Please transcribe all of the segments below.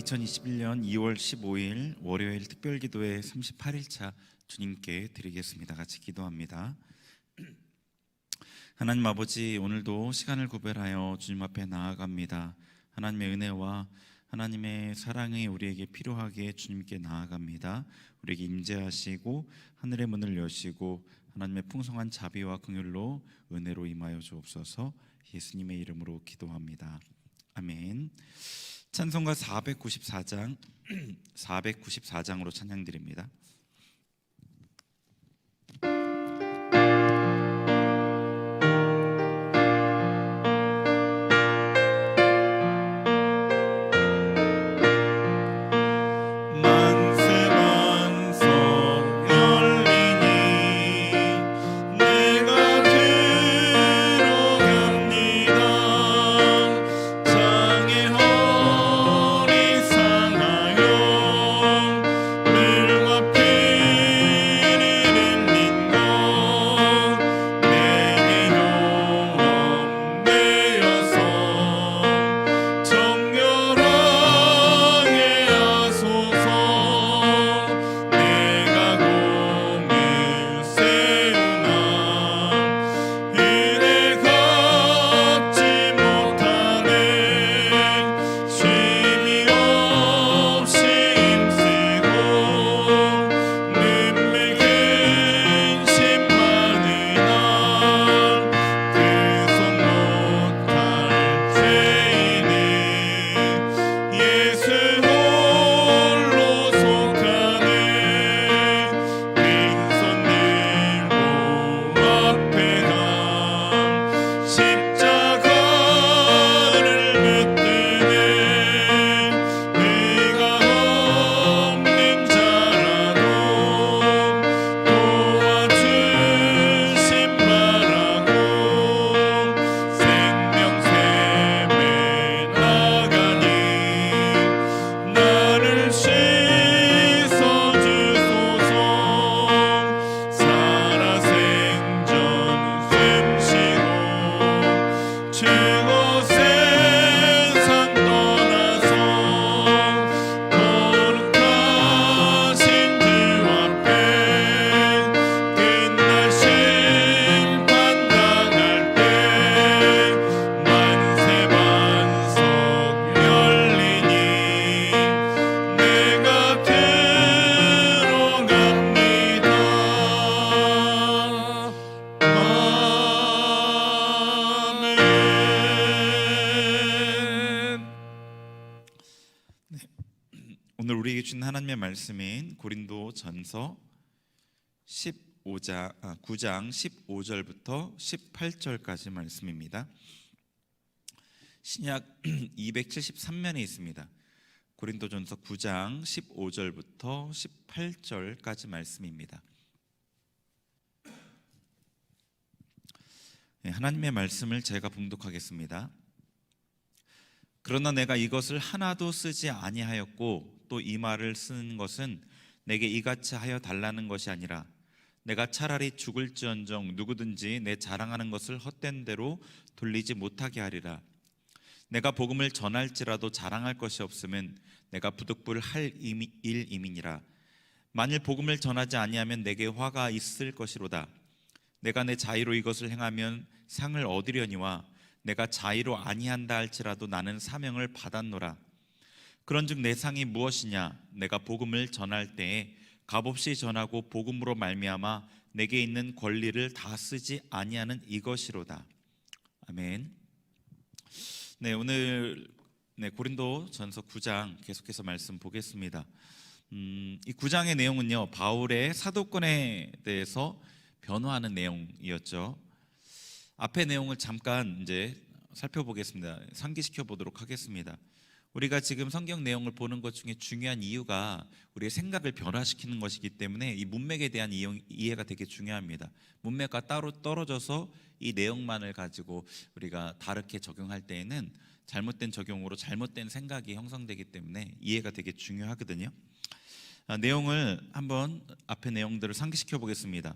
2021년 2월 15일 월요일 특별기도회 38일차 주님께 드리겠습니다. 같이 기도합니다. 하나님 아버지, 오늘도 시간을 구별하여 주님 앞에 나아갑니다. 하나님의 은혜와 하나님의 사랑이 우리에게 필요하게 주님께 나아갑니다. 우리에게 임재하시고 하늘의 문을 여시고 하나님의 풍성한 자비와 긍휼로 은혜로 임하여 주옵소서. 예수님의 이름으로 기도합니다. 아멘. 찬송가 494장으로 찬양드립니다. 오늘 우리에게 주신 하나님의 말씀인 고린도전서 9장 15절부터 18절까지 말씀입니다. 신약 273면에 있습니다. 고린도전서 9장 15절부터 18절까지 말씀입니다. 하나님의 말씀을 제가 봉독하겠습니다. 그러나 내가 이것을 하나도 쓰지 아니하였고 또 이 말을 쓰는 것은 내게 이같이 하여 달라는 것이 아니라 내가 차라리 죽을지언정 누구든지 내 자랑하는 것을 헛된 대로 돌리지 못하게 하리라. 내가 복음을 전할지라도 자랑할 것이 없으면 내가 부득불할 일임이니라. 만일 복음을 전하지 아니하면 내게 화가 있을 것이로다. 내가 내 자의로 이것을 행하면 상을 얻으려니와 내가 자의로 아니한다 할지라도 나는 사명을 받았노라. 그런즉 내 상이 무엇이냐? 내가 복음을 전할 때에 값없이 전하고 복음으로 말미암아 내게 있는 권리를 다 쓰지 아니하는 이것이로다. 아멘. 네, 오늘 고린도전서 9장 계속해서 말씀 보겠습니다. 이 9장의 내용은요, 바울의 사도권에 대해서 변호하는 내용이었죠. 앞의 내용을 잠깐 이제 살펴보겠습니다. 상기시켜 보도록 하겠습니다. 우리가 지금 성경 내용을 보는 것 중에 중요한 이유가 우리의 생각을 변화시키는 것이기 때문에 이 문맥에 대한 이해가 되게 중요합니다. 문맥과 따로 떨어져서 이 내용만을 가지고 우리가 다르게 적용할 때에는 잘못된 적용으로 잘못된 생각이 형성되기 때문에 이해가 되게 중요하거든요. 내용을 한번 앞에 내용들을 상기시켜 보겠습니다.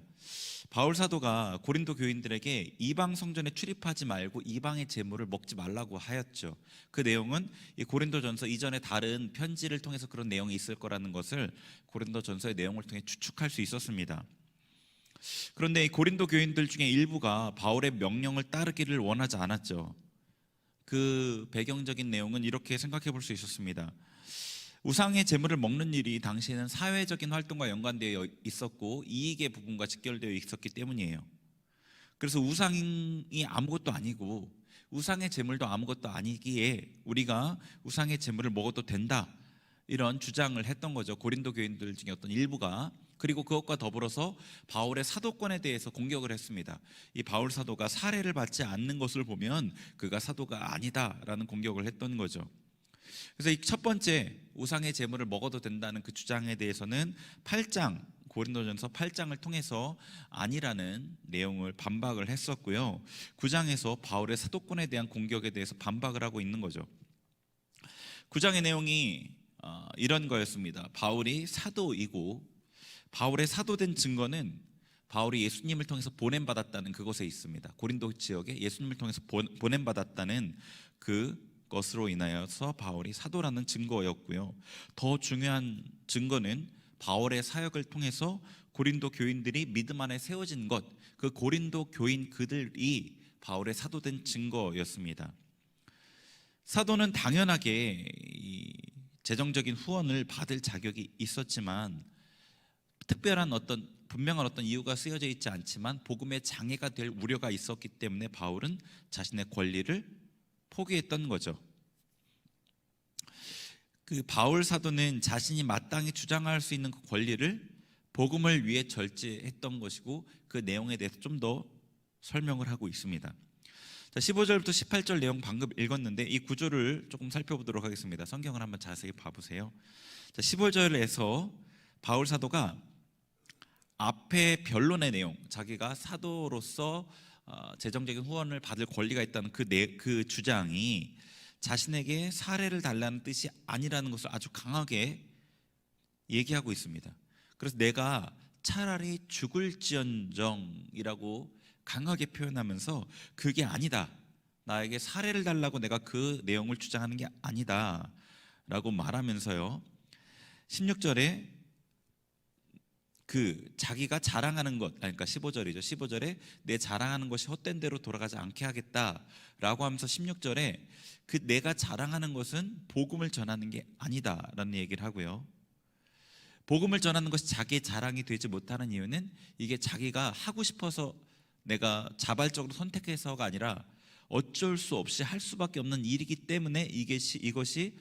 바울 사도가 고린도 교인들에게 이방 성전에 출입하지 말고 이방의 제물을 먹지 말라고 하였죠. 그 내용은 이 고린도전서 이전에 다른 편지를 통해서 그런 내용이 있을 거라는 것을 고린도전서의 내용을 통해 추측할 수 있었습니다. 그런데 이 고린도 교인들 중에 일부가 바울의 명령을 따르기를 원하지 않았죠. 그 배경적인 내용은 이렇게 생각해 볼 수 있었습니다. 우상의 제물을 먹는 일이 당시에는 사회적인 활동과 연관되어 있었고 이익의 부분과 직결되어 있었기 때문이에요. 그래서 우상이 아무것도 아니고 우상의 제물도 아무것도 아니기에 우리가 우상의 제물을 먹어도 된다, 이런 주장을 했던 거죠. 고린도 교인들 중에 어떤 일부가. 그리고 그것과 더불어서 바울의 사도권에 대해서 공격을 했습니다. 이 바울 사도가 사례를 받지 않는 것을 보면 그가 사도가 아니다라는 공격을 했던 거죠. 그래서 이 첫 번째 우상의 제물을 먹어도 된다는 그 주장에 대해서는 8장, 고린도전서 8장을 통해서 아니라는 내용을 반박을 했었고요. 9장에서 바울의 사도권에 대한 공격에 대해서 반박을 하고 있는 거죠. 9장의 내용이 이런 거였습니다. 바울이 사도이고 바울의 사도된 증거는 바울이 예수님을 통해서 보냄받았다는 그것에 있습니다. 고린도 지역에 예수님을 통해서 보냄받았다는 그것으로 인하여서 바울이 사도라는 증거였고요. 더 중요한 증거는 바울의 사역을 통해서 고린도 교인들이 믿음 안에 세워진 것, 그 고린도 교인 그들이 바울의 사도된 증거였습니다. 사도는 당연하게 이 재정적인 후원을 받을 자격이 있었지만 특별한 분명한 어떤 이유가 쓰여져 있지 않지만 복음의 장애가 될 우려가 있었기 때문에 바울은 자신의 권리를 포기했던 거죠. 그 바울 사도는 자신이 마땅히 주장할 수 있는 그 권리를 복음을 위해 절제했던 것이고 그 내용에 대해서 좀 더 설명을 하고 있습니다. 자, 15절부터 18절 내용 방금 읽었는데 이 구조를 조금 살펴보도록 하겠습니다. 성경을 한번 자세히 봐보세요. 자, 15절에서 바울 사도가 앞에 변론의 내용, 자기가 사도로서 재정적인 후원을 받을 권리가 있다는 그 주장이 자신에게 사례를 달라는 뜻이 아니라는 것을 아주 강하게 얘기하고 있습니다. 그래서 내가 차라리 죽을지언정이라고 강하게 표현하면서 그게 아니다, 나에게 사례를 달라고 내가 그 내용을 주장하는 게 아니다 라고 말하면서요, 16절에 그 자기가 자랑하는 것, 그러니까 15절이죠. 15절에 내 자랑하는 것이 헛된 대로 돌아가지 않게 하겠다라고 하면서 16절에 그 내가 자랑하는 것은 복음을 전하는 게 아니다라는 얘기를 하고요. 복음을 전하는 것이 자기의 자랑이 되지 못하는 이유는 이게 자기가 하고 싶어서 내가 자발적으로 선택해서가 아니라 어쩔 수 없이 할 수밖에 없는 일이기 때문에 이것이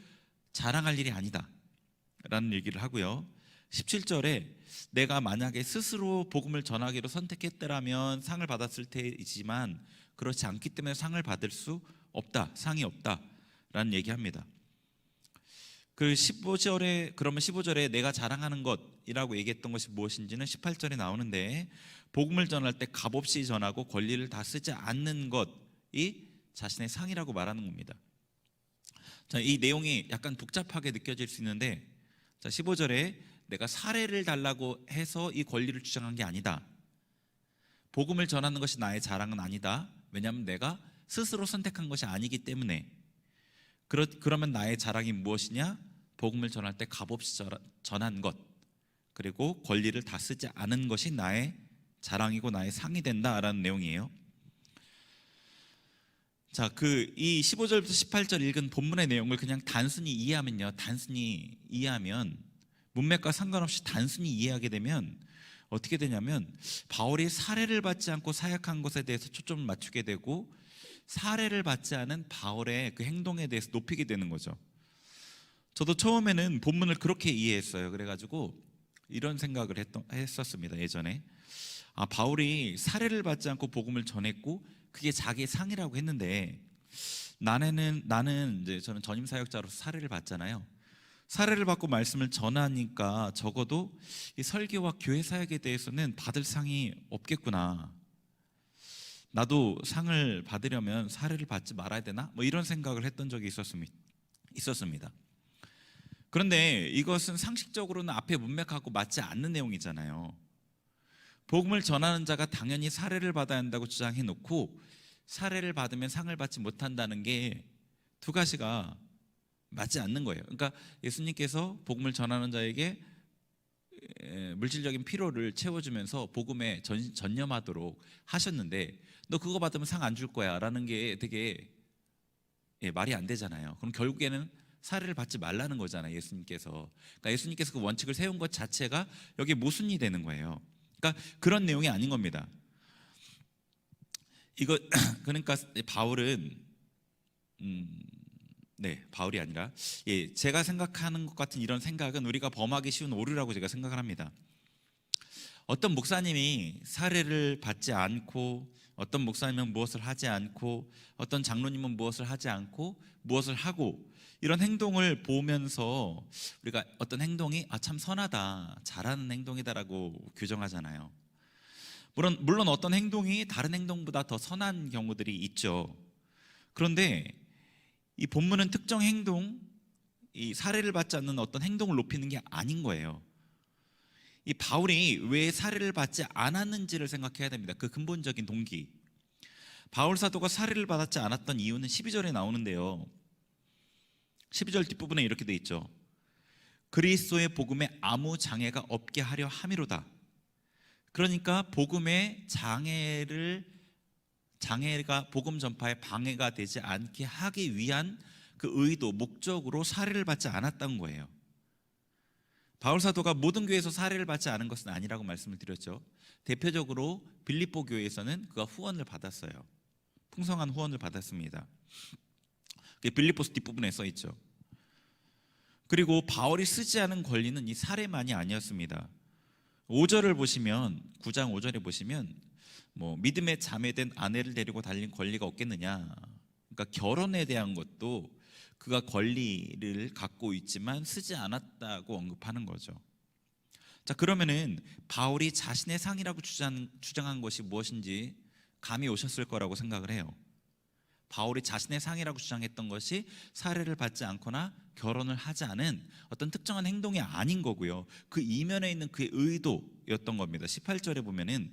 자랑할 일이 아니다라는 얘기를 하고요. 17절에 내가 만약에 스스로 복음을 전하기로 선택했더라면 상을 받았을 테이지만 그렇지 않기 때문에 상을 받을 수 없다, 상이 없다라는 얘기합니다. 그 15절에 그러면 15절에 내가 자랑하는 것이라고 얘기했던 것이 무엇인지는 18절에 나오는데 복음을 전할 때 값없이 전하고 권리를 다 쓰지 않는 것이 자신의 상이라고 말하는 겁니다. 자, 이 내용이 약간 복잡하게 느껴질 수 있는데, 자, 15절에 내가 사례를 달라고 해서 이 권리를 주장한 게 아니다, 복음을 전하는 것이 나의 자랑은 아니다, 왜냐하면 내가 스스로 선택한 것이 아니기 때문에. 그러면 나의 자랑이 무엇이냐? 복음을 전할 때 값없이 전한 것, 그리고 권리를 다 쓰지 않은 것이 나의 자랑이고 나의 상이 된다라는 내용이에요. 자, 이 15절부터 18절 읽은 본문의 내용을 그냥 단순히 이해하면 문맥과 상관없이 단순히 이해하게 되면 어떻게 되냐면 바울이 사례를 받지 않고 사역한 것에 대해서 초점을 맞추게 되고 사례를 받지 않은 바울의 그 행동에 대해서 높이게 되는 거죠. 저도 처음에는 본문을 그렇게 이해했어요. 그래가지고 이런 생각을 했었습니다. 예전에 바울이 사례를 받지 않고 복음을 전했고 그게 자기의 상이라고 했는데 나는 이제 저는 전임 사역자로서 사례를 받잖아요. 사례를 받고 말씀을 전하니까 적어도 이 설교와 교회 사역에 대해서는 받을 상이 없겠구나, 나도 상을 받으려면 사례를 받지 말아야 되나? 뭐 이런 생각을 했던 적이 있었습니다. 그런데 이것은 상식적으로는 앞에 문맥하고 맞지 않는 내용이잖아요. 복음을 전하는 자가 당연히 사례를 받아야 한다고 주장해 놓고 사례를 받으면 상을 받지 못한다는 게 두 가지가 맞지 않는 거예요. 그러니까 예수님께서 복음을 전하는 자에게 물질적인 필요를 채워주면서 복음에 전념하도록 하셨는데 너 그거 받으면 상 안 줄 거야 라는 게 되게 말이 안 되잖아요. 그럼 결국에는 사례를 받지 말라는 거잖아요, 예수님께서. 그러니까 예수님께서 그 원칙을 세운 것 자체가 여기에 모순이 되는 거예요. 그러니까 그런 내용이 아닌 겁니다. 이거 그러니까 바울은 바울이 아니라 제가 생각하는 것 같은 이런 생각은 우리가 범하기 쉬운 오류라고 제가 생각을 합니다. 어떤 목사님이 사례를 받지 않고 어떤 목사님은 무엇을 하지 않고 어떤 장로님은 무엇을 하지 않고 무엇을 하고 이런 행동을 보면서 우리가 어떤 행동이 참 선하다, 잘하는 행동이다라고 규정하잖아요. 물론 어떤 행동이 다른 행동보다 더 선한 경우들이 있죠. 그런데 이 본문은 특정 행동, 이 사례를 받지 않는 어떤 행동을 높이는 게 아닌 거예요. 이 바울이 왜 사례를 받지 않았는지를 생각해야 됩니다. 그 근본적인 동기. 바울 사도가 사례를 받지 않았던 이유는 12절에 나오는데요. 12절 뒷부분에 이렇게 돼 있죠. 그리스도의 복음에 아무 장애가 없게 하려 함이로다. 그러니까 복음의 장애가 복음 전파에 방해가 되지 않게 하기 위한 그 의도, 목적으로 사례를 받지 않았던 거예요. 바울 사도가 모든 교회에서 사례를 받지 않은 것은 아니라고 말씀을 드렸죠. 대표적으로 빌립보 교회에서는 그가 후원을 받았어요. 풍성한 후원을 받았습니다. 빌립보서 뒷부분에 써 있죠. 그리고 바울이 쓰지 않은 권리는 이 사례만이 아니었습니다. 5절을 보시면 9장 5절에 보시면 믿음에 자매된 아내를 데리고 달린 권리가 없겠느냐. 그러니까 결혼에 대한 것도 그가 권리를 갖고 있지만 쓰지 않았다고 언급하는 거죠. 자, 그러면은 바울이 자신의 상이라고 주장한 것이 무엇인지 감이 오셨을 거라고 생각을 해요. 바울이 자신의 상이라고 주장했던 것이 사례를 받지 않거나 결혼을 하지 않은 어떤 특정한 행동이 아닌 거고요. 그 이면에 있는 그의 의도였던 겁니다. 18절에 보면은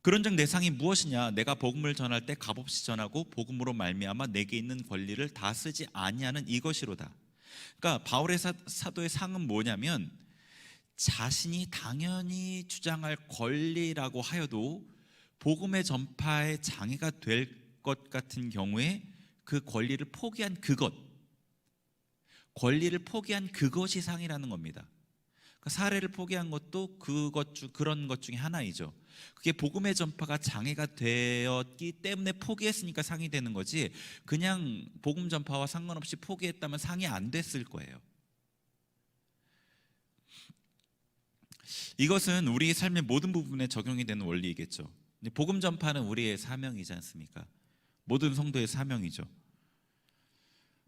그런즉 내 상이 무엇이냐? 내가 복음을 전할 때 값없이 전하고 복음으로 말미암아 내게 있는 권리를 다 쓰지 아니하는 이것이로다. 그러니까 바울의 사도의 상은 뭐냐면 자신이 당연히 주장할 권리라고 하여도 복음의 전파에 장애가 될 것 같은 경우에 그 권리를 포기한 권리를 포기한 그것이 상이라는 겁니다. 그러니까 사례를 포기한 것도 그런 것 중에 하나이죠. 그게 복음의 전파가 장애가 되었기 때문에 포기했으니까 상이 되는 거지, 그냥 복음 전파와 상관없이 포기했다면 상이 안 됐을 거예요. 이것은 우리 삶의 모든 부분에 적용이 되는 원리이겠죠. 복음 전파는 우리의 사명이지 않습니까? 모든 성도의 사명이죠.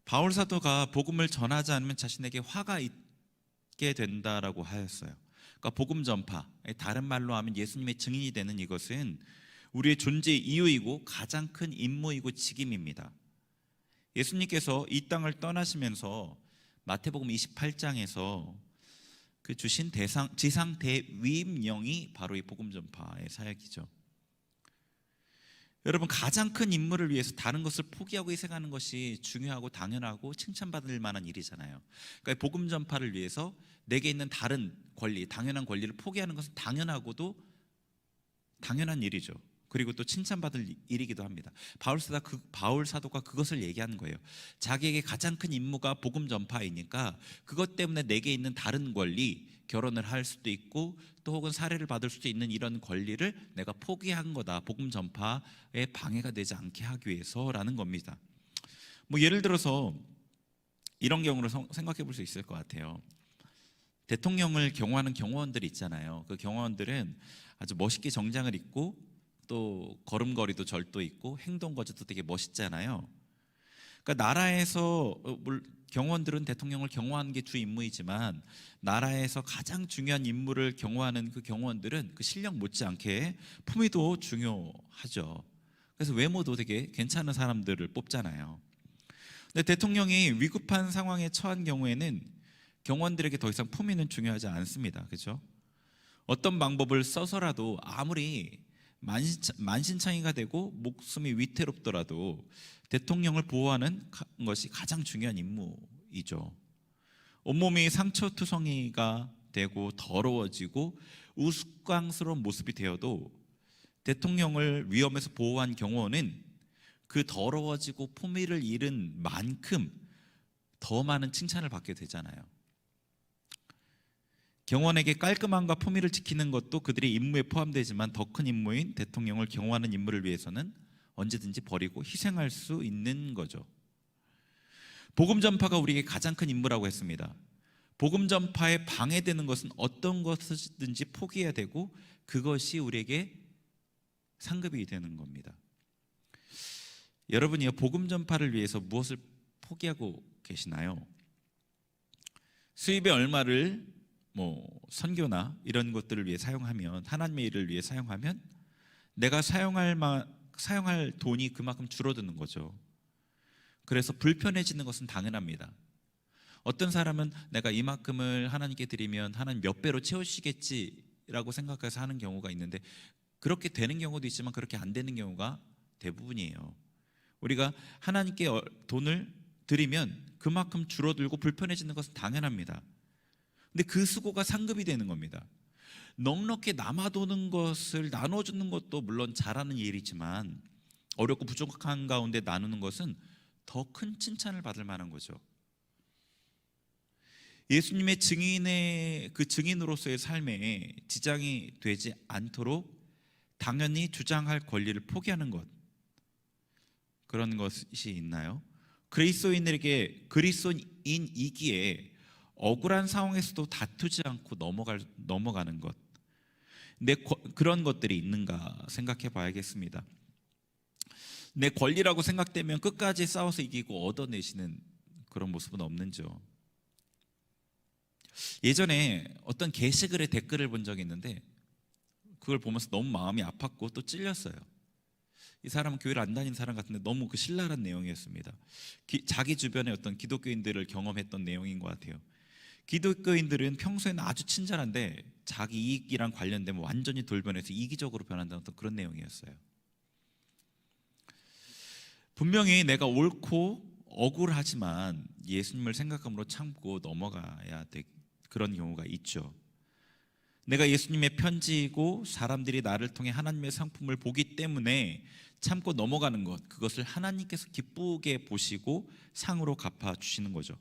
바울 사도가 복음을 전하지 않으면 자신에게 화가 있게 된다라고 하였어요. 그러니까 복음 전파, 다른 말로 하면 예수님의 증인이 되는 이것은 우리의 존재의 이유이고 가장 큰 임무이고 직임입니다. 예수님께서 이 땅을 떠나시면서 마태복음 28장에서 그 주신 지상 대위임령이 바로 이 복음 전파의 사역이죠. 여러분, 가장 큰 임무를 위해서 다른 것을 포기하고 희생하는 것이 중요하고 당연하고 칭찬받을 만한 일이잖아요. 그러니까 복음 전파를 위해서 내게 있는 다른 권리, 당연한 권리를 포기하는 것은 당연하고도 당연한 일이죠. 그리고 또 칭찬받을 일이기도 합니다. 바울 사도가 그것을 얘기하는 거예요. 자기에게 가장 큰 임무가 복음 전파이니까 그것 때문에 내게 있는 다른 권리, 결혼을 할 수도 있고 또 혹은 사례를 받을 수도 있는 이런 권리를 내가 포기한 거다. 복음 전파에 방해가 되지 않게 하기 위해서라는 겁니다. 예를 들어서 이런 경우를 생각해 볼 수 있을 것 같아요. 대통령을 경호하는 경호원들이 있잖아요. 그 경호원들은 아주 멋있게 정장을 입고 또 걸음걸이도 절도 있고 행동 거지도 되게 멋있잖아요. 그러니까 나라에서 경호원들은 대통령을 경호하는 게 주 임무이지만 나라에서 가장 중요한 임무를 경호하는 그 경호원들은 그 실력 못지않게 품위도 중요하죠. 그래서 외모도 되게 괜찮은 사람들을 뽑잖아요. 근데 대통령이 위급한 상황에 처한 경우에는 경호원들에게 더 이상 품위는 중요하지 않습니다. 그렇죠? 어떤 방법을 써서라도 아무리 만신창이가 되고 목숨이 위태롭더라도 대통령을 보호하는 것이 가장 중요한 임무이죠. 온몸이 상처투성이가 되고 더러워지고 우스꽝스러운 모습이 되어도 대통령을 위험에서 보호한 경호원은 그 더러워지고 품위를 잃은 만큼 더 많은 칭찬을 받게 되잖아요. 경호원에게 깔끔함과 품위를 지키는 것도 그들의 임무에 포함되지만 더 큰 임무인 대통령을 경호하는 임무를 위해서는 언제든지 버리고 희생할 수 있는 거죠. 복음 전파가 우리에게 가장 큰 임무라고 했습니다. 복음 전파에 방해되는 것은 어떤 것이든지 포기해야 되고 그것이 우리에게 상급이 되는 겁니다. 여러분이요, 복음 전파를 위해서 무엇을 포기하고 계시나요? 수입의 얼마를 선교나 이런 것들을 위해 사용하면, 하나님의 일을 위해 사용하면 내가 사용할 돈이 그만큼 줄어드는 거죠. 그래서 불편해지는 것은 당연합니다. 어떤 사람은 내가 이만큼을 하나님께 드리면 하나님 몇 배로 채우시겠지라고 생각해서 하는 경우가 있는데, 그렇게 되는 경우도 있지만 그렇게 안 되는 경우가 대부분이에요. 우리가 하나님께 돈을 드리면 그만큼 줄어들고 불편해지는 것은 당연합니다. 근데 그 수고가 상급이 되는 겁니다. 넉넉히 남아도는 것을 나눠주는 것도 물론 잘하는 일이지만 어렵고 부족한 가운데 나누는 것은 더 큰 칭찬을 받을 만한 거죠. 예수님의 그 증인으로서의 삶에 지장이 되지 않도록 당연히 주장할 권리를 포기하는 것, 그런 것이 있나요? 그리스도인이기에 억울한 상황에서도 다투지 않고 넘어가는 것, 그런 것들이 있는가 생각해 봐야겠습니다. 내 권리라고 생각되면 끝까지 싸워서 이기고 얻어내시는 그런 모습은 없는지요. 예전에 어떤 게시글에 댓글을 본 적이 있는데 그걸 보면서 너무 마음이 아팠고 또 찔렸어요. 이 사람은 교회를 안 다니는 사람 같은데 너무 그 신랄한 내용이었습니다. 자기 주변에 어떤 기독교인들을 경험했던 내용인 것 같아요. 기독교인들은 평소에는 아주 친절한데 자기 이익이랑 관련되면 완전히 돌변해서 이기적으로 변한다는 어떤 그런 내용이었어요. 분명히 내가 옳고 억울하지만 예수님을 생각함으로 참고 넘어가야 돼. 그런 경우가 있죠. 내가 예수님의 편지이고 사람들이 나를 통해 하나님의 상품을 보기 때문에 참고 넘어가는 것, 그것을 하나님께서 기쁘게 보시고 상으로 갚아주시는 거죠.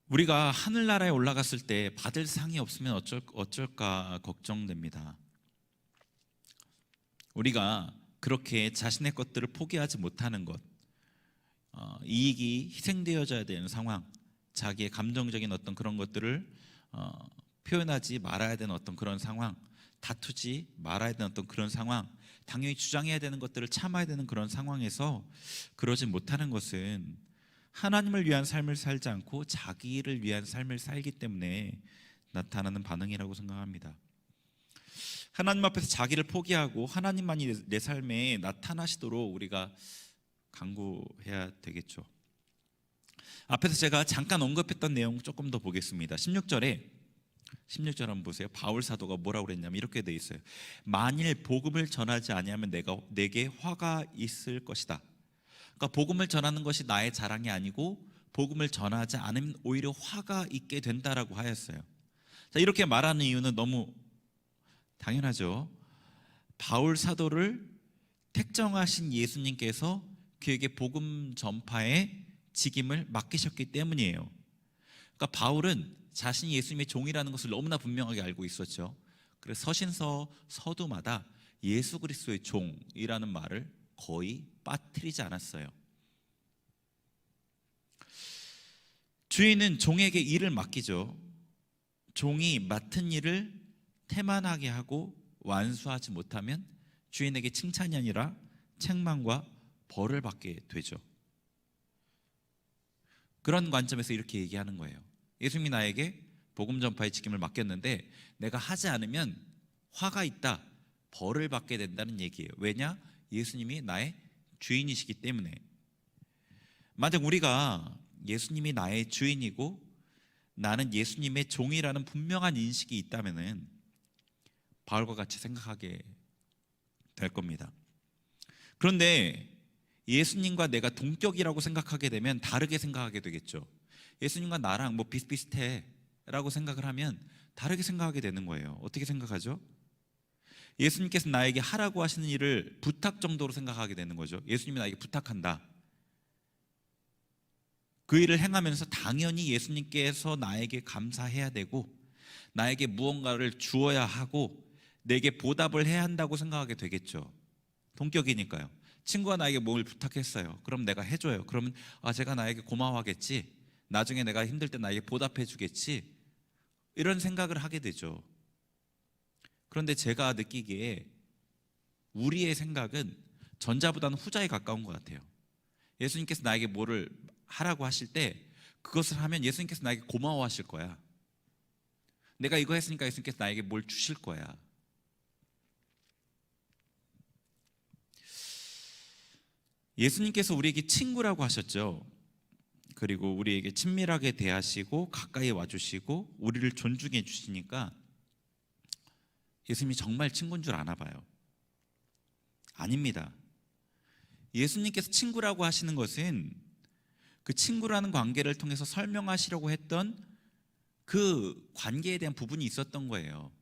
우리가 하늘나라에 올라갔을 때 받을 상이 없으면 어쩔까 걱정됩니다. 우리가 그렇게 자신의 것들을 포기하지 못하는 것, 이익이 희생되어져야 되는 상황, 자기의 감정적인 어떤 그런 것들을 표현하지 말아야 되는 어떤 그런 상황, 다투지 말아야 되는 어떤 그런 상황, 당연히 주장해야 되는 것들을 참아야 되는 그런 상황에서 그러지 못하는 것은 하나님을 위한 삶을 살지 않고 자기를 위한 삶을 살기 때문에 나타나는 반응이라고 생각합니다. 하나님 앞에서 자기를 포기하고 하나님만이 내 삶에 나타나시도록 우리가 간구해야 되겠죠. 앞에서 제가 잠깐 언급했던 내용 조금 더 보겠습니다. 16절에 16절 한번 보세요. 바울 사도가 뭐라고 그랬냐면 이렇게 돼 있어요. 만일 복음을 전하지 아니하면 내게 화가 있을 것이다. 그러니까 복음을 전하는 것이 나의 자랑이 아니고 복음을 전하지 않으면 오히려 화가 있게 된다라고 하였어요. 자, 이렇게 말하는 이유는 너무 당연하죠. 바울 사도를 택정하신 예수님께서 그에게 복음 전파의 직임을 맡기셨기 때문이에요. 그러니까 바울은 자신이 예수님의 종이라는 것을 너무나 분명하게 알고 있었죠. 그래서 서신서 서두마다 예수 그리스도의 종이라는 말을 거의 빠뜨리지 않았어요. 주인은 종에게 일을 맡기죠. 종이 맡은 일을 태만하게 하고 완수하지 못하면 주인에게 칭찬이 아니라 책망과 벌을 받게 되죠. 그런 관점에서 이렇게 얘기하는 거예요. 예수님이 나에게 복음 전파의 직임을 맡겼는데 내가 하지 않으면 화가 있다, 벌을 받게 된다는 얘기예요. 왜냐? 예수님이 나의 주인이시기 때문에. 만약 우리가 예수님이 나의 주인이고 나는 예수님의 종이라는 분명한 인식이 있다면은 바울과 같이 생각하게 될 겁니다. 그런데 예수님과 내가 동격이라고 생각하게 되면 다르게 생각하게 되겠죠. 예수님과 나랑 뭐 비슷비슷해 라고 생각을 하면 다르게 생각하게 되는 거예요. 어떻게 생각하죠? 예수님께서 나에게 하라고 하시는 일을 부탁 정도로 생각하게 되는 거죠. 예수님이 나에게 부탁한다. 그 일을 행하면서 당연히 예수님께서 나에게 감사해야 되고 나에게 무언가를 주어야 하고 내게 보답을 해야 한다고 생각하게 되겠죠. 동격이니까요. 친구가 나에게 뭘 부탁했어요. 그럼 내가 해줘요. 그러면 제가 나에게 고마워하겠지. 나중에 내가 힘들 때 나에게 보답해 주겠지. 이런 생각을 하게 되죠. 그런데 제가 느끼기에 우리의 생각은 전자보다는 후자에 가까운 것 같아요. 예수님께서 나에게 뭐를 하라고 하실 때 그것을 하면 예수님께서 나에게 고마워하실 거야. 내가 이거 했으니까 예수님께서 나에게 뭘 주실 거야. 예수님께서 우리에게 친구라고 하셨죠. 그리고 우리에게 친밀하게 대하시고 가까이 와주시고 우리를 존중해 주시니까 예수님이 정말 친구인 줄 아나 봐요. 아닙니다. 예수님께서 친구라고 하시는 것은 그 친구라는 관계를 통해서 설명하시려고 했던 그 관계에 대한 부분이 있었던 거예요.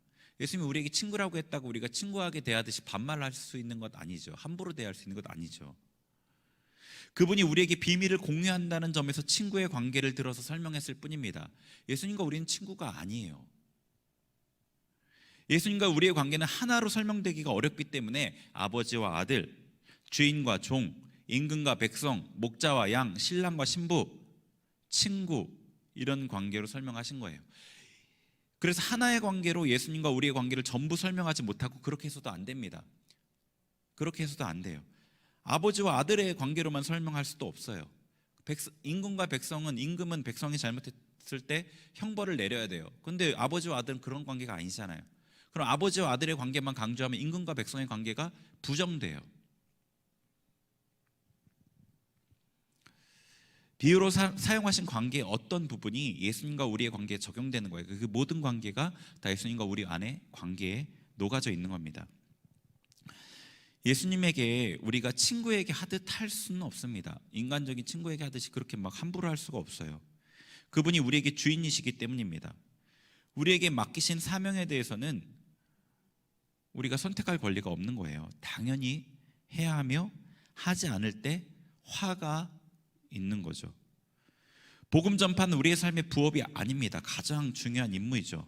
예수님이 우리에게 친구라고 했다고 우리가 친구하게 대하듯이 반말할 수 있는 것 아니죠. 함부로 대할 수 있는 것 아니죠. 그분이 우리에게 비밀을 공유한다는 점에서 친구의 관계를 들어서 설명했을 뿐입니다. 예수님과 우리는 친구가 아니에요. 예수님과 우리의 관계는 하나로 설명되기가 어렵기 때문에 아버지와 아들, 주인과 종, 임금과 백성, 목자와 양, 신랑과 신부, 친구 이런 관계로 설명하신 거예요. 그래서 하나의 관계로 예수님과 우리의 관계를 전부 설명하지 못하고 그렇게 해서도 안 됩니다. 그렇게 해서도 안 돼요. 아버지와 아들의 관계로만 설명할 수도 없어요. 임금과 백성은 임금은 백성이 잘못했을 때 형벌을 내려야 돼요. 그런데 아버지와 아들은 그런 관계가 아니잖아요. 그럼 아버지와 아들의 관계만 강조하면 임금과 백성의 관계가 부정돼요. 비유로 사용하신 관계의 어떤 부분이 예수님과 우리의 관계에 적용되는 거예요. 그 모든 관계가 다 예수님과 우리 안에 관계에 녹아져 있는 겁니다. 예수님에게 우리가 친구에게 하듯 할 수는 없습니다. 인간적인 친구에게 하듯이 그렇게 막 함부로 할 수가 없어요. 그분이 우리에게 주인이시기 때문입니다. 우리에게 맡기신 사명에 대해서는 우리가 선택할 권리가 없는 거예요. 당연히 해야 하며 하지 않을 때 화가 있는 거죠. 복음 전파는 우리의 삶의 부업이 아닙니다. 가장 중요한 임무이죠.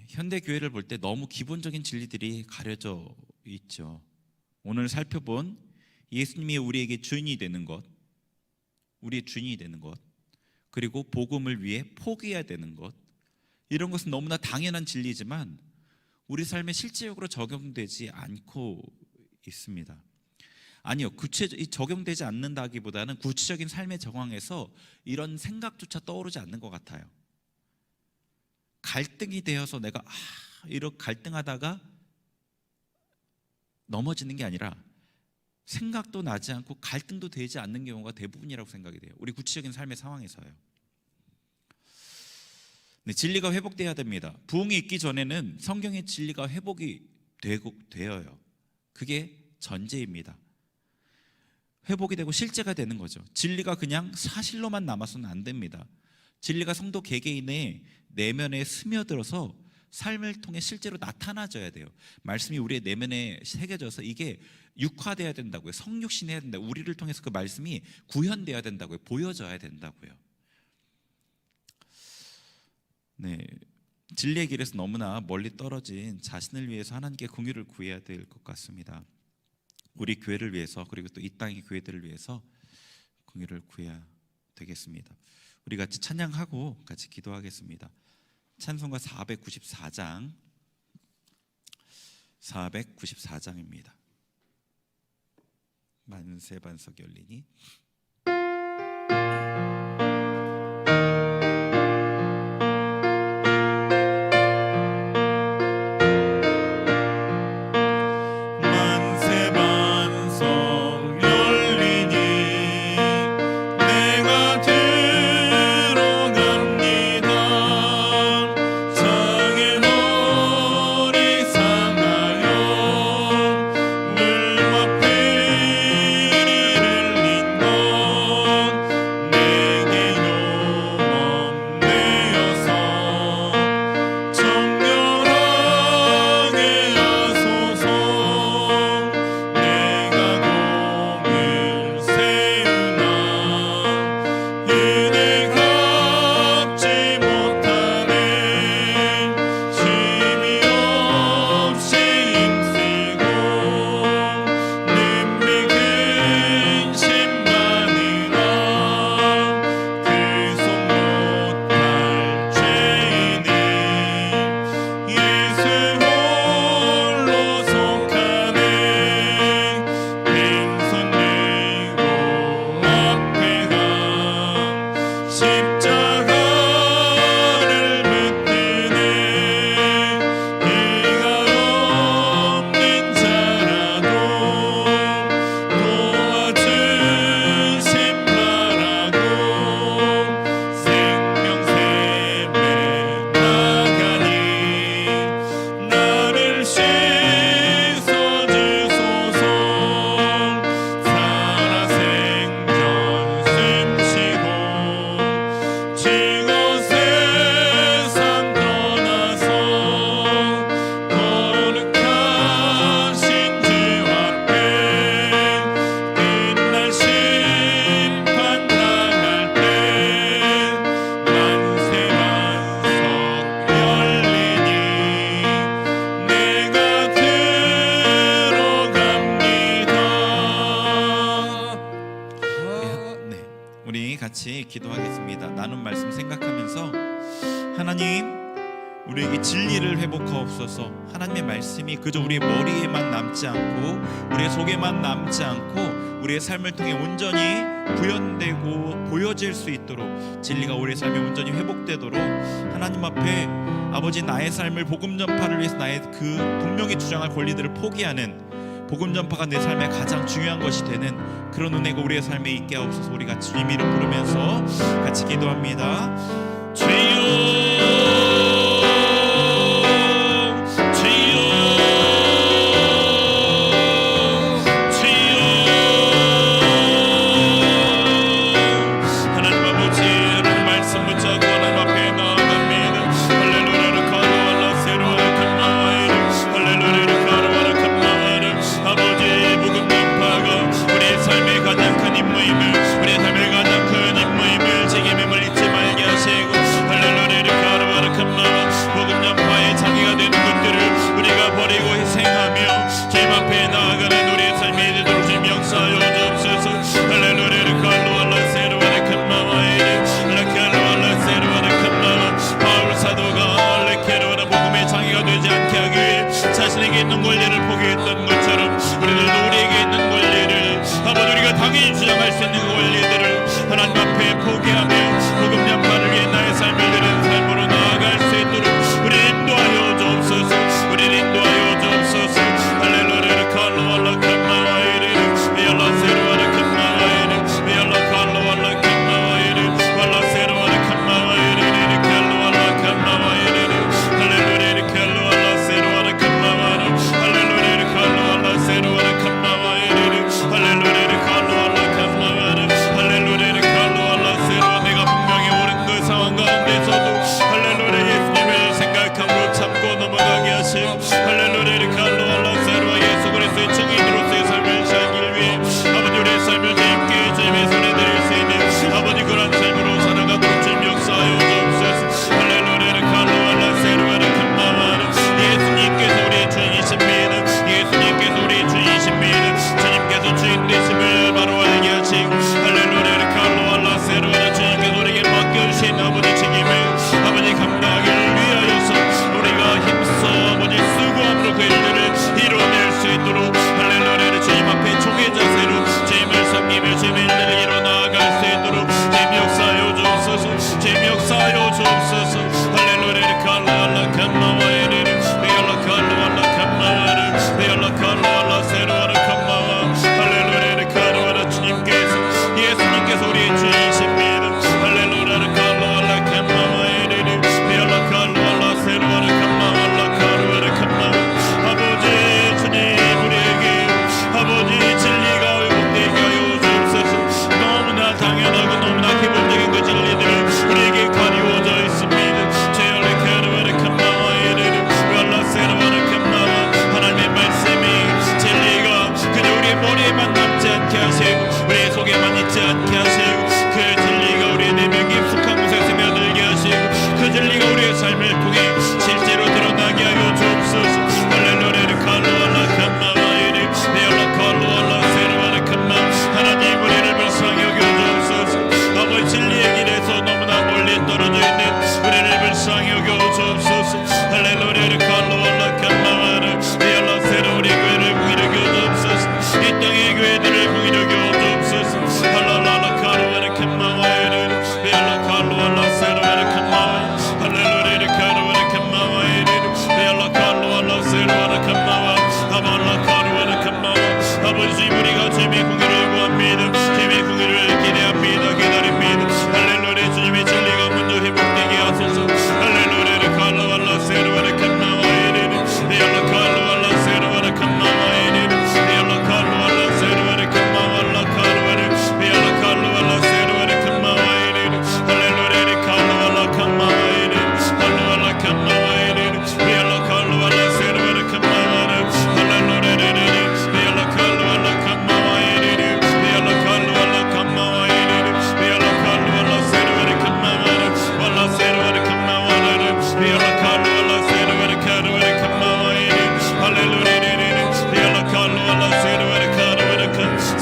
현대 교회를 볼 때 너무 기본적인 진리들이 가려져 있죠. 오늘 살펴본 예수님이 우리에게 주인이 되는 것, 우리의 주인이 되는 것, 그리고 복음을 위해 포기해야 되는 것, 이런 것은 너무나 당연한 진리지만 우리 삶에 실제적으로 적용되지 않고 있습니다. 아니요, 적용되지 않는다기보다는 구체적인 삶의 정황에서 이런 생각조차 떠오르지 않는 것 같아요. 갈등이 되어서 내가 이렇게 갈등하다가 넘어지는 게 아니라 생각도 나지 않고 갈등도 되지 않는 경우가 대부분이라고 생각이 돼요. 우리 구체적인 삶의 상황에서요. 진리가 회복돼야 됩니다. 부흥이 있기 전에는 성경의 진리가 회복이 되어요. 그게 전제입니다. 회복이 되고 실제가 되는 거죠. 진리가 그냥 사실로만 남아서는 안 됩니다. 진리가 성도 개개인의 내면에 스며들어서 삶을 통해 실제로 나타나져야 돼요. 말씀이 우리의 내면에 새겨져서 이게 육화돼야 된다고요. 성육신해야 된다고요. 우리를 통해서 그 말씀이 구현돼야 된다고요. 보여져야 된다고요. 진리의 길에서 너무나 멀리 떨어진 자신을 위해서 하나님께 긍휼을 구해야 될 것 같습니다. 우리 교회를 위해서, 그리고 또 이 땅의 교회들을 위해서 긍휼을 구해야 되겠습니다. 우리 같이 찬양하고 같이 기도하겠습니다. 찬송가 494장입니다. 만세 반석 열리니. 만세 반석 열리니 같이 기도하겠습니다. 나눈 말씀 생각하면서 하나님, 우리에게 진리를 회복하옵소서. 하나님의 말씀이 그저 우리의 머리에만 남지 않고 우리의 속에만 남지 않고 우리의 삶을 통해 온전히 구현되고 보여질 수 있도록, 진리가 우리의 삶에 온전히 회복되도록 하나님 앞에 아버지, 나의 삶을 복음 전파를 위해서 나의 그 분명히 주장할 권리들을 포기하는, 복음 전파가 내 삶의 가장 중요한 것이 되는 그런 은혜가 우리의 삶에 있게 하옵소서. 우리 같이 주님 이름 부르면서 같이 기도합니다. 주여,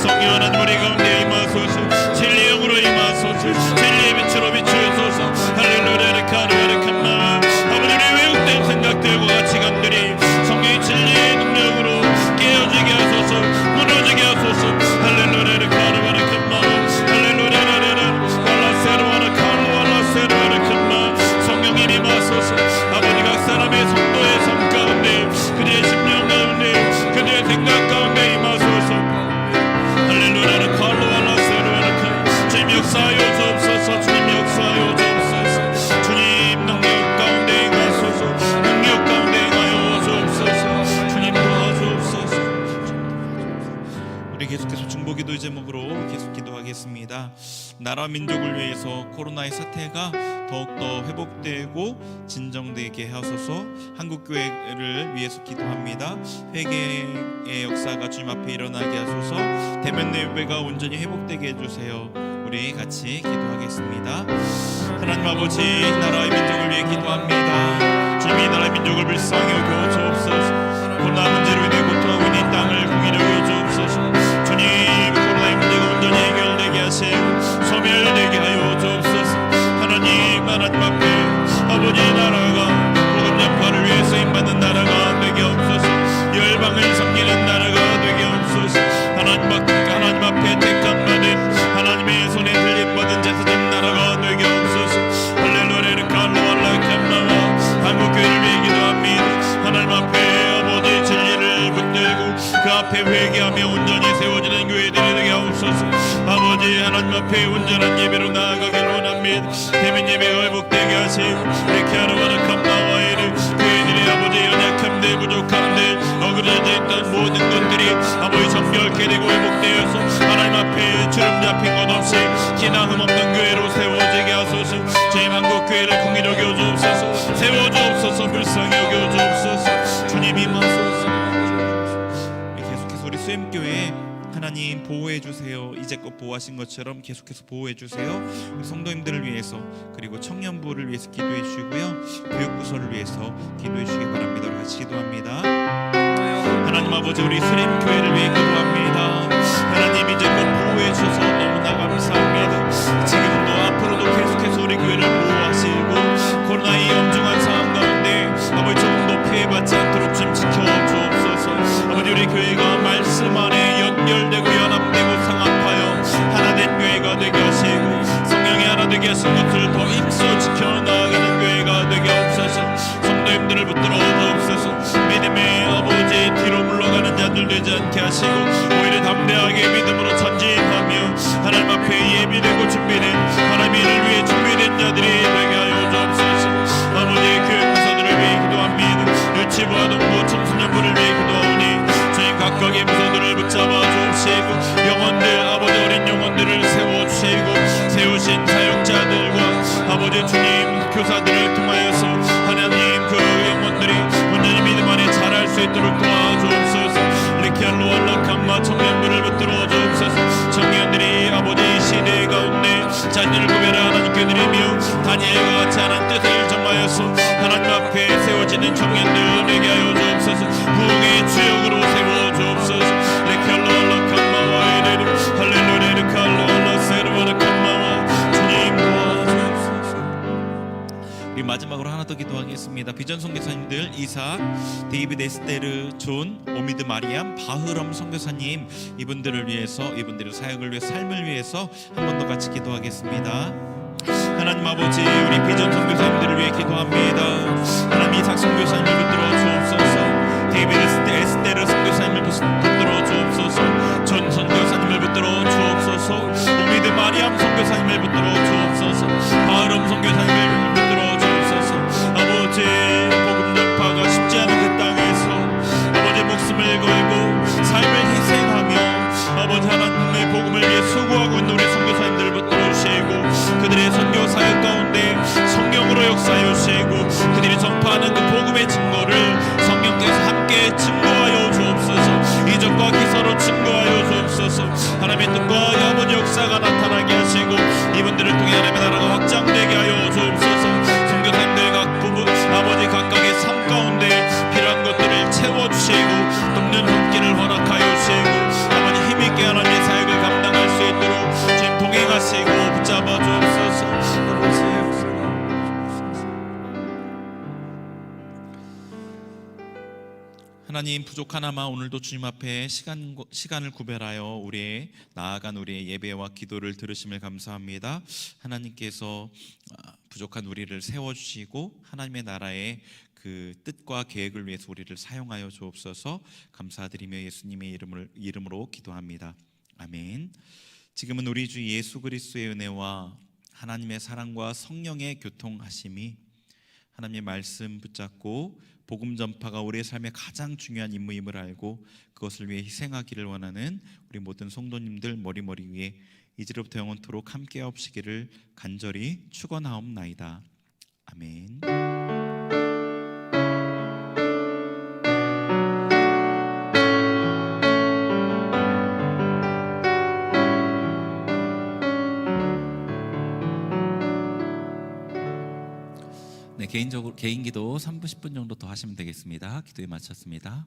성령 하나님 우리 가운데 임하소서. 진리 영으로 임하소서. 우리 계속해서 중보기도 제목으로 계속 기도하겠습니다. 나라 민족을 위해서 코로나의 사태가 더욱더 회복되고 진정되게 하소서. 한국교회를 위해서 기도합니다. 회개의 역사가 주님 앞에 일어나게 하소서. 대면 예배가 온전히 회복되게 해주세요. 우리 같이 기도하겠습니다. 하나님 아버지, 나라의 민족을 위해 기도합니다. 주님이 나라의 민족을 불쌍히 여겨 주옵소서. 코로나 문제로 인해 고통하고 있는 이 땅을 공의로 여겨 주옵소서. 주님, 코로나의 문제가 온전히 해결되게 하시고 소멸되게 하여 주옵소서. 하나님 앞에 아버지 나라가 복음 전파를 위해 쓰임받는 나라가 되게 없소서. 열방을 섬기는 나라가 되게 없소서. 하나님 앞에 택함받은 하나님의 손에 들림받은 제사장 나라가 되게 없소서. 할렐루야 칼로알라 캄나와 한국교회를 위해 기도합니다. 하나님 앞에 아버지 진리를 붙들고 그 앞에 회개하며 온전히 세워지는 교회들이 되게 하옵소서. 아버지 하나님 앞에 온전한 예배로 나아가길 원합니다. 대면 예배가 회복되게 하시고 이렇게 하루하루 캄나와이를 교회들이 아버지 연약함들 부족함들 어그러져 있던 모든 것들이 아버지 정결케 되고 회복되어서 하나님 앞에 주름 잡힌 것 없이 기나흠 없는 교회로 세워지게 하소서. 제 한국교회를 공의로 여겨주옵소서. 세워주옵소서. 불쌍히 여겨주옵소서. 주님 임하소서. 계속해서 우리 수엠교회 하나님 보호해 주세요. 이제껏 보호하신 것처럼 계속해서 보호해 주세요. 성도님들을 위해서 그리고 청년부를 위해서 기도해 주시고요. 교육부서를 위해서 기도해 주시기 바랍니다. 우리 같이 기도합니다. 하나님 아버지, 우리 수림교회를 위해 기도합니다. 하나님 이제껏 보호해 주셔서 너무나 감사합니다. 지금도 앞으로도 계속해서 우리 교회를 보호하시고 코로나의 엄중한 상황 가운데 아버지 조금도 피해받지 않도록 좀 지켜주옵소서. 아버지, 우리 교회가 말씀 안에 연결되고 연합되고 상합하여 하나된 교회가 되게 하시고 성령이 하나 되게 하신 것을 더 힘써 지켜나가는 교회가 되게 하옵소서. 성도님들을 붙들어 주옵소서. 믿음의 아버지 뒤로 물러가는 자들 되지 않게 하시고 오히려 담대하게 믿음으로 전진하며 하나님 앞에 예비되고 준비된 하나님의 일을 위해 준비된 자들이 되게 하여 주옵소서. 아버지 교육부서들을 위해 기도합니다. 유치부 아동부 청소년부를 위해 기도하오니 주님 각각의 부서들을 붙잡아 주옵시고 영혼들 아버지 어린 영혼들을 세워주시고 세우신 사역자들과 아버지 주님 교사들을 통하여서 하나님 그 영혼들이 온전히 믿음 안에 자랄 수 있도록 도와주옵소서. 리키알로알라 캄마 청년부를 붙들어 주옵소서. 청년들이 아버지 시대 가운데 자녀를 구별하는 교들이며 다니엘과 같이 하나님 뜻을 정하여서 하나님 앞에 세워지는 청년들 되게 하여 주옵소서. 부흥의 주역으로 세워 주옵소서. 리키알로알라 캄마와 이르르 할렐루야 리키알로알라 세르바라 캄마와 주님 도와주옵소서. 우리 마지막으로 하나 더 기도하겠습니다. 비전 선교사님들 이삭, 데이비드 에스테르, 존, 오미드 마리암, 바흐럼 선교사님 이분들을 위해서 이분들의 사역을 위해 삶을 위해서 한 번 더 같이 기도하겠습니다. 하나님 아버지, 우리 비전 선교사님들을 위해 기도합니다. 하나님 이삭 선교사님을 붙들어 주옵소서. 데이비드 에스테르 선교사님을 붙들어 주옵소서. 존 선교사님을 붙들어 주옵소서. 오미드 마리암 선교사님을 붙들어 주옵소서. 바흐럼 선교사님을 붙들어 주옵소서. 아버지, 복음 전파가 쉽지 않은 그 땅에서 아버지 목숨을 걸고 삶을 희생하며 아버지 하나님의 복음을 위해 수고하고 있는 우리 선교사님들을 붙들어 주시고 그들의 선교 사역 가운데 성령으로 역사하여 주시고 그들이 전파하는 그 복음의 증거를 성령께서 함께 증거하여 주옵소서. 이적과 기사로 증거하여 주옵소서. 하나님의 뜻과 아버지 역사가 나타나게 하시고 이분들을 통해 하나님의 나라가 확장되게 하여 주옵소서. 선교사님들 각 부분 아버지 각각의 삶 가운데 필요한 것들을 채워주시고 돕는 손길을 허락하여 주시고 아버지 힘있게 하나님의 사역을 감당할 수 있도록 지금 동행하시고 붙잡아 주옵소서. 하나님, 부족하나마 오늘도 주님 앞에 시간을 구별하여 우리의 나아간 우리의 예배와 기도를 들으심을 감사합니다. 하나님께서 부족한 우리를 세워주시고 하나님의 나라의 그 뜻과 계획을 위해서 우리를 사용하여 주옵소서. 감사드리며 예수님의 이름으로 기도합니다. 아멘. 지금은 우리 주 예수 그리스도의 은혜와 하나님의 사랑과 성령의 교통하심이 하나님의 말씀 붙잡고 복음 전파가 우리의 삶의 가장 중요한 임무임을 알고 그것을 위해 희생하기를 원하는 우리 모든 성도님들 머리 위에 이제로부터 영원토록 함께 하옵시기를 간절히 축원하옵나이다. 아멘. 네, 개인기도 3분 10분 정도 더 하시면 되겠습니다. 기도에 마쳤습니다.